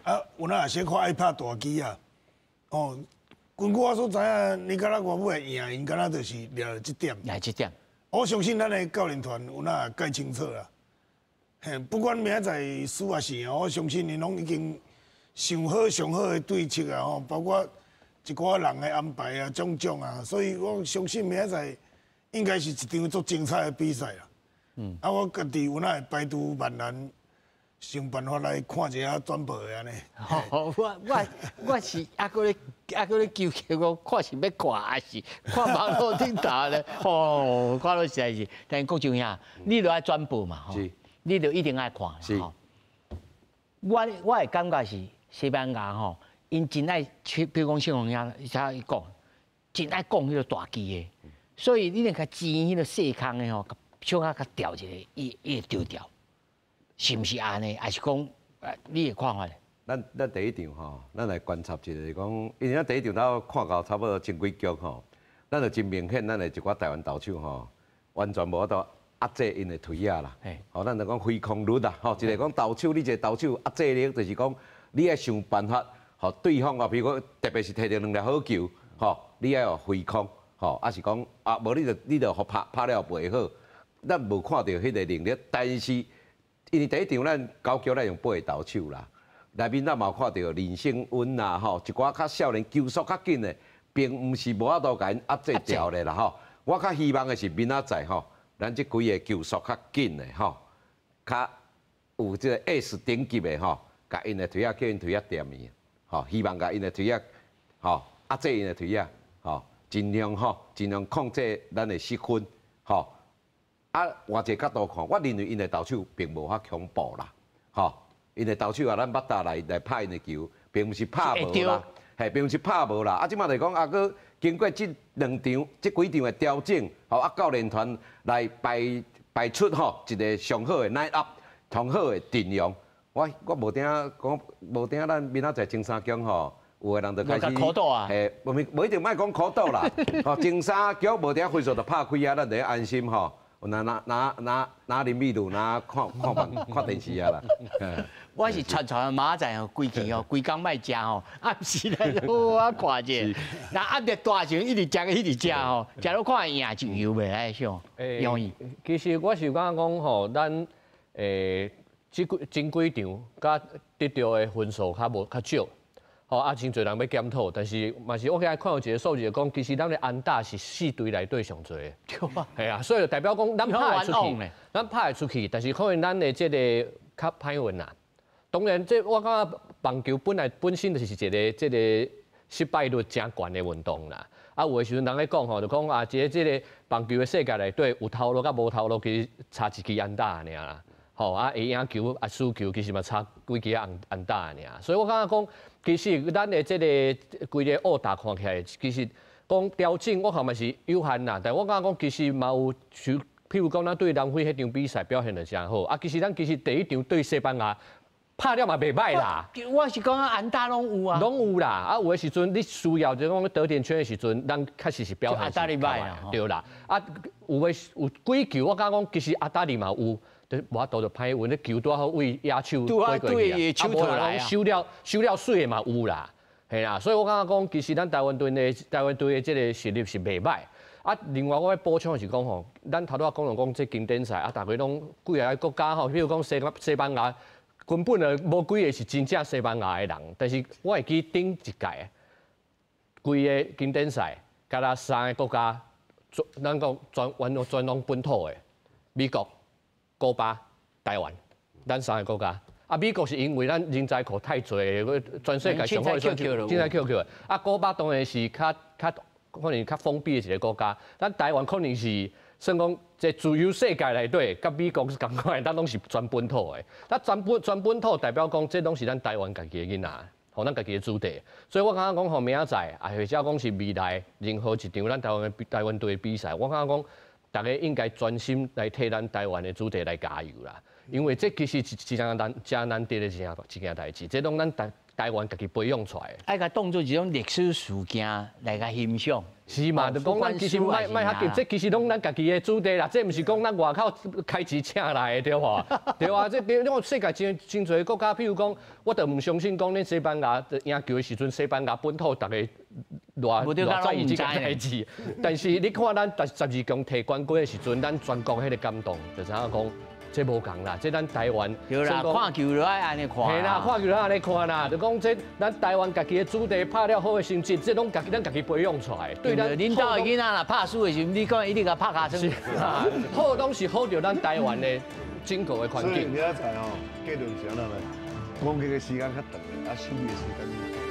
啊，有哪些看爱拍大机啊，哦。根据我所知影，你敢若外母会赢，因敢若就是了这点。了这点。我相信咱的教练团有哪介清楚啦。嘿，不管明仔载输还是赢，我相信因拢已经想好上好的对策啊，吼，包括一寡人的安排啊、种啊，所以我相信明仔载应该是一场足精彩的比赛啦。啊，我家己有哪会排除万难。想办法来看一下转播的安尼。我是还搁咧纠结讲，看是要看还是看网络顶头咧？哦，看到实在是，但郭俊兄，你著爱转播嘛？吼，你著一定爱看。是。我的感觉是西班牙吼，因真爱，比如讲庆红兄他讲，真爱讲迄个大机的，所以你连较钱迄个细空的吼，小可较调一个，伊会调调。是毋是安尼？还是讲，你的看法咧？咱第一场吼，咱来观察一下，讲，因为咱第一场咱看到差不多前几局吼，咱就真明显，咱的一寡台湾投手吼，完全无法度压制因的腿啊啦。吼，咱就讲挥空率啦，吼，一个讲投手，你一个投手压制力，就是讲你爱想办法，吼，对方啊，比如讲，特别是摕到2粒好球，吼，你爱有挥空，吼，还是讲啊，无你就互拍了袂好，咱无看到迄个能力，但是。因为第一场咱9局咱用8个投手啦，内面咱嘛看到林胜温啦吼，一寡较少年球速较紧的，并毋是无法度甲因压制掉的啦吼。我较希望的是明仔载吼，咱即几个球速较紧的吼，较有即个 S 顶级的吼，甲因的腿仔叫因腿仔掂伊，吼，希望甲因的腿仔吼压制因的腿仔，吼，尽量控制咱的失分，吼。啊，换一个角度看，我认为因的投手并无遐恐怖啦，吼，因的投手啊，咱捌打来拍因的球，并毋是拍无啦，嘿，并毋是拍无啦。啊，即马就讲啊，佮经过这2场、这几场的调整，吼，啊，教练团来排出吼一个上好的 line up， 上好的阵容。我无定讲，无定咱明仔载前三强吼，有个人就开始考倒啊，无一定莫讲考倒啦，吼前三强无定分数就拍开啊，咱就安心吼。拿林密度，拿看电视啊啦。我是传明仔载吼，规期吼，规工莫食吼，暗时来好啊看者。那暗着大时一直食一直食吼，食到看赢就有袂来想，容易。其实我是感觉讲吼，咱前几场甲得到的分数较少，吼啊真侪人要检讨，但是嘛是我今日看到一个数字，讲其实咱的安打是4队内底上侪的，对啊，系啊，所以就代表讲咱拍会出去，咱拍会出去，但是可能咱的这个较歹运啦。当然，这我感觉棒球本身就是一个这个失败率真悬的运动啦。啊，有的时阵人咧讲吼，就讲啊，这个棒球的世界内底有头路甲无头路，其实差一支安打尔啦。吼啊，会赢球啊输球，其实嘛差几支安打尔。所以我感觉讲，其实咱的这个规个恶打看起来，其实讲调整我看嘛是有限啦。但我感觉讲，其实嘛有譬如讲咱对南非迄场比赛表现得真好。啊，其实第一场对西班牙拍了嘛袂歹啦。我是讲安打拢有啊，拢有啦。啊，有的时阵你需要就讲得点圈的时阵，咱确实是表现阿达利歹啦，对啦。啊，有几球我感觉讲，其实阿达利嘛有。就无法度就歹运，你球拄好位野手飞过去啊，无人收了水的嘛有啦，系啦，所以我感觉讲，其实咱台湾队的这个实力是袂歹。啊，另外我要补充的是讲吼，咱头拄仔讲这经典赛啊，大家拢几个国家吼，比如讲西班牙，根本就无几个是真正西班牙的人，但是我会记顶一届，规个经典赛，甲咱3个国家，咱讲全拢本土的，美国。古巴、台湾，咱3个国家。啊，美国是因为咱人才库太侪，全世界上好的选手，现在 QQ 的。啊，古巴当然是较可能较封闭的一个国家。咱台湾可能是算讲在自由世界内底，甲美国是共款，咱拢是全本土的。咱全本土代表讲，这拢是咱台湾家己的囡仔，吼咱家己的主题。所以我感觉讲，吼明仔载，啊或者讲是未来任何一场咱台湾队的比赛，我感觉讲。大家应该专心来替咱台湾的主题来加油啦，因为这其实是真难得的一件代志，这拢咱台湾家己培养出来的。爱甲当做一种历史事件来甲欣赏。是嘛？就讲咱其实卖较急，这其实拢咱家己的主题啦，这毋是讲咱外口开钱请来的对无？对啊，这比如世界真侪国家，譬如讲，我就唔相信讲恁西班牙赢球的时阵，西班牙本土大家偌在意这个代志。但是你看咱12强摕冠军的时阵，咱全国迄个感动，就知影讲。这无共啦，这咱台湾对啦，看球就爱安尼看。系啦，看球就安尼看啦，就讲这咱台湾家己的主题拍了好的成绩，这拢咱家己培养出来。对咱恁兜的囡仔啦，拍输的时候，你讲一定甲拍卡声。好东西好着咱台湾的整个的环境。所以明仔载吼，计论啥啦咧？讲这个时间较长，啊，休息的时间。